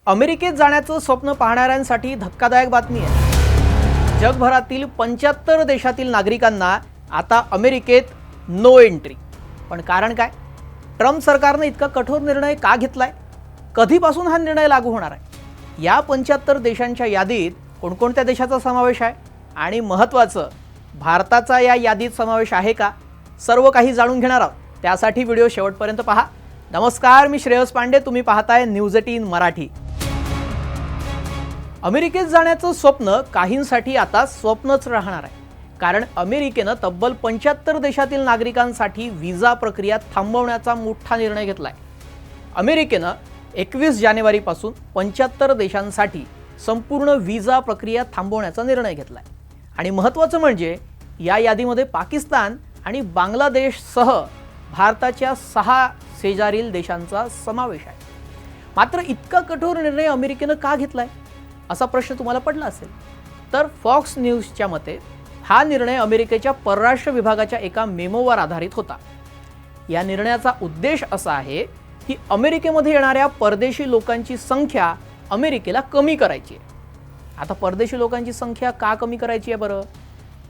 अमेरिकेत जाण्याचं स्वप्न पाहणाऱ्यांसाठी धक्कादायक बातमी आहे। जगभरातील 75 देशातील नागरिकांना आता अमेरिकेत नो एंट्री। पण कारण काय? ट्रम्प सरकारने इतका कठोर निर्णय का घेतलाय? कधीपासून हा निर्णय लागू होणार आहे? या 75 देशांच्या यादीत कोणकोणत्या देशाचा समावेश आहे आणि महत्त्वाचं भारताचा या यादीत समावेश आहे का? सर्व काही जाणून घेणार आहोत। त्यासाठी व्हिडिओ शेवटपर्यंत पहा। नमस्कार, मी श्रेयस पांडे, तुम्ही पाहताय न्यूज 18 मराठी। अमेरिकेत जाण्याचं स्वप्न काहींसाठी आता स्वप्नच राहणार आहे, कारण अमेरिकेनं तब्बल 75 देशातील नागरिकांसाठी व्हिसा प्रक्रिया थांबवण्याचा मोठा निर्णय घेतलाय। अमेरिकेनं 21 जानेवारीपासून 75 देशांसाठी संपूर्ण व्हिसा प्रक्रिया थांबवण्याचा निर्णय घेतलाय। आणि महत्त्वाचं म्हणजे या यादीमध्ये पाकिस्तान आणि बांगलादेशसह भारताच्या 6 शेजारील देशांचा समावेश आहे। मात्र इतका कठोर निर्णय अमेरिकेनं का घेतलाय असा प्रश्न तुम्हाला पडला असेल तर फॉक्स न्यूजच्या मते हा निर्णय अमेरिकेच्या परराष्ट्र विभागाच्या एका मेमोवर आधारित होता। या निर्णयाचा उद्देश असा आहे की अमेरिकेमध्ये येणाऱ्या परदेशी लोकांची संख्या अमेरिकेला कमी करायची आहे। आता परदेशी लोकांची संख्या का कमी करायची आहे बरं?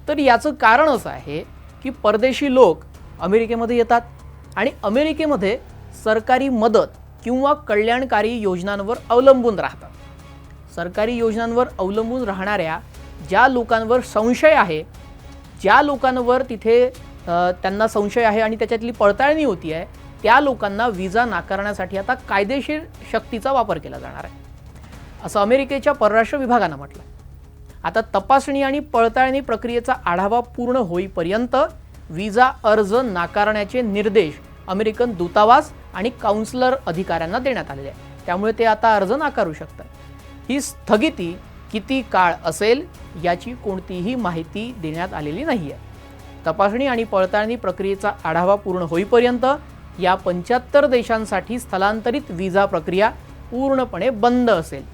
तर याचं कारण असं आहे की परदेशी लोक अमेरिकेमध्ये येतात आणि अमेरिकेमध्ये सरकारी मदत किंवा कल्याणकारी योजनांवर अवलंबून राहतात। सरकारी योजनांवर अवलंबून राहणाऱ्या ज्या लोकांवर संशय आहे, ज्या लोकांवर तिथे त्यांना संशय आहे आणि त्याच्यातली पडताळणी होती आहे, त्या लोकांना व्हिसा नाकारण्यासाठी आता कायदेशीर शक्तीचा वापर केला जाणार आहे, असं अमेरिकेच्या परराष्ट्र विभागानं म्हटलं। आता तपासणी आणि पडताळणी प्रक्रियेचा आढावा पूर्ण होईपर्यंत व्हिसा अर्ज नाकारण्याचे निर्देश अमेरिकन दूतावास आणि काउन्सिलर अधिकाऱ्यांना देण्यात आलेले आहे। त्यामुळे ते आता अर्ज नाकारू शकतात। ही स्थगिती किती काळ असेल याची कोणतीही माहिती देण्यात आलेली नाही आहे। तपासणी आणि पडताळणी प्रक्रियेचा आढावा पूर्ण होईपर्यंत या 75 देशांसाठी स्थलांतरित व्हिसा प्रक्रिया पूर्णपणे बंद असेल।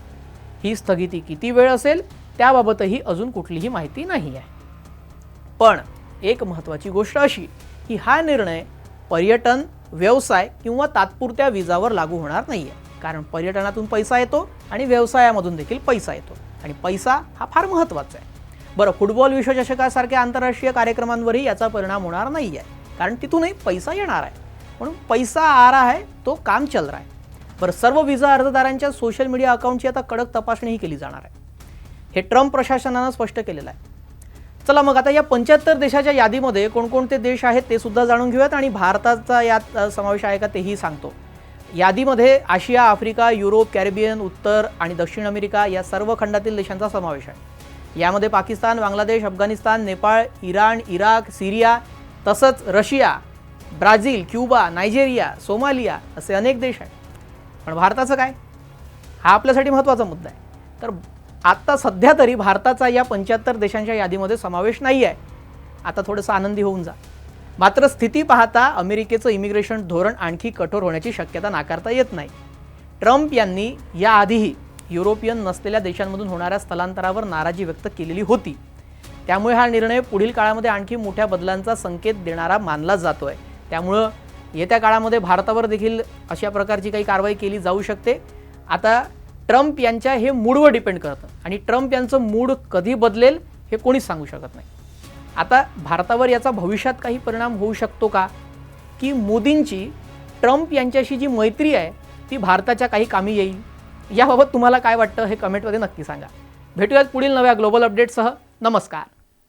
ही स्थगिती किती वेळ असेल त्याबाबतही अजून कुठलीही माहिती नाही आहे। पण एक महत्त्वाची गोष्ट अशी की हा निर्णय पर्यटन, व्यवसाय किंवा तात्पुरत्या व्हिसावर लागू होणार नाही आहे, कारण पर्यटनातून पैसा येतो आणि व्यवसायामधून देखील पैसा येतो आणि पैसा हा फार महत्त्वाचा आहे। बरं, फुटबॉल विश्वचषकासारख्या आंतरराष्ट्रीय कार्यक्रमांवरही याचा परिणाम होणार नाही आहे, कारण तिथूनही पैसा येणार आहे। म्हणून पैसा आ रहा है तो काम चल रहा है। बरं, सर्व व्हिसा अर्जदारांच्या सोशल मीडिया अकाउंटची आता कडक तपासणीही केली जाणार आहे, हे ट्रम्प प्रशासनानं स्पष्ट केलेलं आहे। चला मग आता या 75 देशाच्या यादीमध्ये कोणकोणते देश आहेत ते सुद्धा जाणून घेऊयात आणि भारताचा यात समावेश आहे का तेही सांगतो। यादीमध्ये आशिया, आफ्रिका, युरोप, कॅरिबियन, उत्तर आणि दक्षिण अमेरिका या सर्व खंडातील देशांचा समावेश आहे। यामध्ये पाकिस्तान, बांगलादेश, अफगाणिस्तान, नेपाळ, इराण, इराक, सिरिया, तसंच Russia, Brazil, Cuba, Nigeria, Somalia असे अनेक देश आहेत। पण भारताचं काय? हा आपल्यासाठी महत्त्वाचा मुद्दा आहे। तर आता सध्या तरी भारताचा या 75 देशांच्या यादीमध्ये समावेश नाही आहे। आता थोडंसं आनंदी होऊन जा। मात्र स्थिती पाहता अमेरिकेचं इमिग्रेशन धोरण आणखी कठोर होण्याची शक्यता नाकारता येत नाही। ट्रम्प यांनी याआधीही युरोपियन नसलेल्या देशांमधून होणाऱ्या स्थलांतरावर नाराजी व्यक्त केलेली होती। त्यामुळे हा निर्णय पुढील काळामध्ये आणखी मोठ्या बदलांचा संकेत देणारा मानला जातोय। त्यामुळे येत्या काळामध्ये भारतावर देखील अशा प्रकारची काही कारवाई केली जाऊ शकते। आता ट्रम्प यांच्या हे मूडवर डिपेंड करतं आणि ट्रम्प यांचं मूड कधी बदलेल हे कोणीच सांगू शकत नाही। आता भारतावर याचा भविष्यात काही परिणाम होऊ शकतो का, की मोदींची ट्रम्प यांच्याशी जी मैत्री आहे ती भारताच्या काही कामी येईल? याबाबत तुम्हाला काय वाटतं हे कमेंटमध्ये नक्की सांगा। भेटूयात पुढील नव्या ग्लोबल अपडेटसह। नमस्कार।